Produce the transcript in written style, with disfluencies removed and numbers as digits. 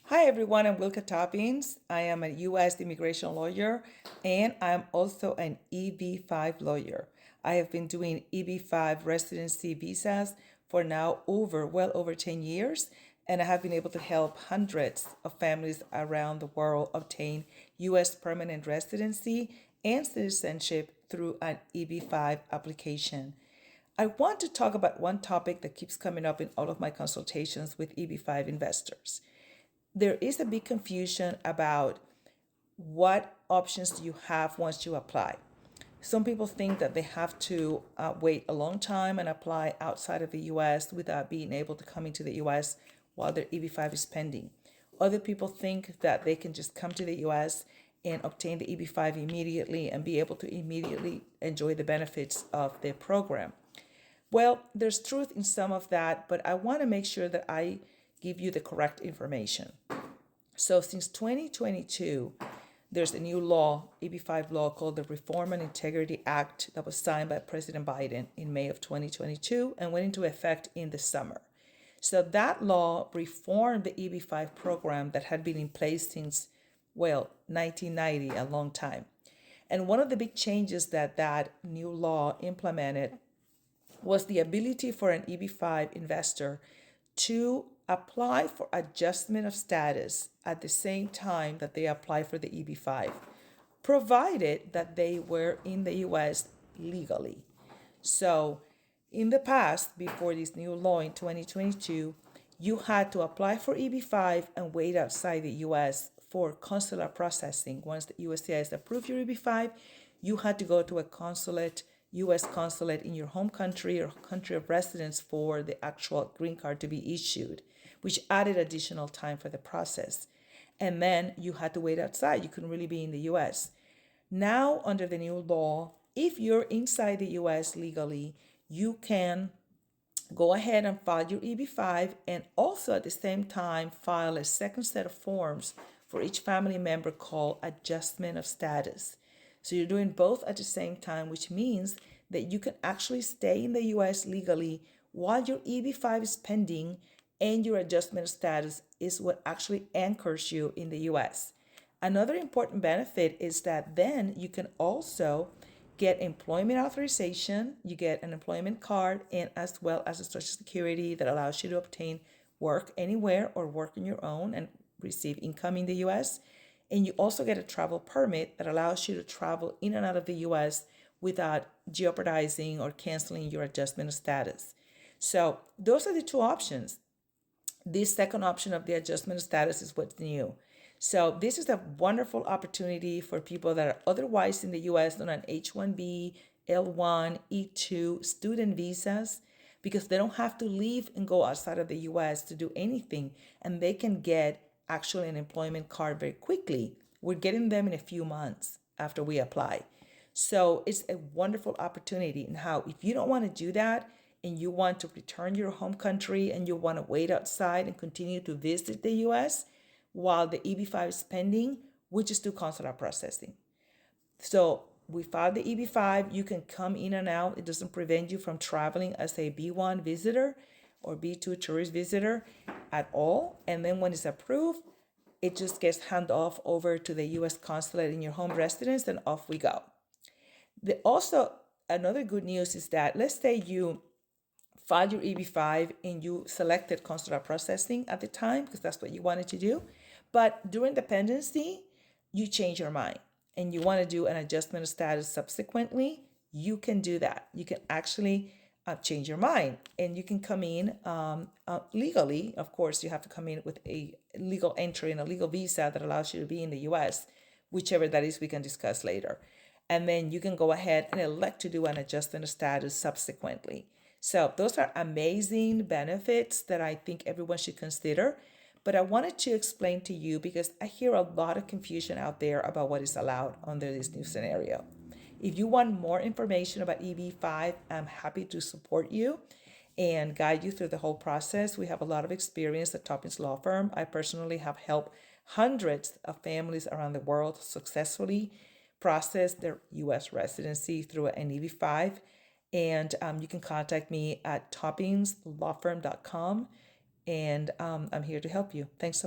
Hi everyone, I'm Wilka Toppings. I am a U.S. immigration lawyer and I'm also an EB-5 lawyer. I have been doing EB-5 residency visas for now well over 10 years, and I have been able to help hundreds of families around the world obtain U.S. permanent residency and citizenship through an EB-5 application. I want to talk about one topic that keeps coming up in all of my consultations with EB-5 investors. There is a big confusion about what options do you have once you apply. Some people think that they have to wait a long time and apply outside of the US without being able to come into the US while their EB-5 is pending. Other people think that they can just come to the US and obtain the EB-5 immediately and be able to immediately enjoy the benefits of their program. Well, there's truth in some of that, but I want to make sure that I give you the correct information. So since 2022, there's a new law, EB-5 law, called the Reform and Integrity Act that was signed by President Biden in May of 2022 and went into effect in the summer. So that law reformed the EB-5 program that had been in place since, 1990, a long time. And one of the big changes that that new law implemented was the ability for an EB-5 investor to apply for adjustment of status at the same time that they apply for the EB-5, provided that they were in the US legally. So, in the past, before this new law in 2022, you had to apply for EB-5 and wait outside the US for consular processing. Once the USCIS approved your EB-5, you had to go to a consulate, US consulate in your home country or country of residence for the actual green card to be issued, which added additional time for the process. And then you had to wait outside. You couldn't really be in the US. Now, under the new law, if you're inside the US legally, you can go ahead and file your EB-5 and also at the same time file a second set of forms for each family member called adjustment of status. So you're doing both at the same time, which means that you can actually stay in the US legally while your EB-5 is pending and your adjustment of status is what actually anchors you in the US. Another important benefit is that then you can also get employment authorization, you get an employment card, and as well as a social security that allows you to obtain work anywhere or work on your own and receive income in the US. And you also get a travel permit that allows you to travel in and out of the US without jeopardizing or canceling your adjustment of status. So those are the two options. This second option of the adjustment of status is what's new. So this is a wonderful opportunity for people that are otherwise in the US on an H-1B, L-1, E-2 student visas, because they don't have to leave and go outside of the US to do anything, and they can get actually an employment card very quickly. We're getting them in a few months after we apply. So it's a wonderful opportunity. And how, if you don't want to do that and you want to return to your home country and you want to wait outside and continue to visit the US while the EB-5 is pending, we just do consular processing. So we file the EB-5, you can come in and out. It doesn't prevent you from traveling as a B1 visitor or B2 tourist visitor at all. And then when it's approved, it just gets handed off over to the US consulate in your home residence and off we go. Also, another good news is that let's say you filed your EB-5 and you selected consular processing at the time because that's what you wanted to do. But during dependency, you change your mind and you want to do an adjustment of status subsequently, you can do that. You can actually change your mind and you can come in legally. Of course, you have to come in with a legal entry and a legal visa that allows you to be in the US, whichever that is, we can discuss later. And then you can go ahead and elect to do an adjustment of status subsequently. So those are amazing benefits that I think everyone should consider. But I wanted to explain to you because I hear a lot of confusion out there about what is allowed under this new scenario. If you want more information about EB-5, I'm happy to support you and guide you through the whole process. We have a lot of experience at Toppings Law Firm. I personally have helped hundreds of families around the world successfully process their US residency through an EB-5. And you can contact me at toppingslawfirm.com. And I'm here to help you. Thanks so much.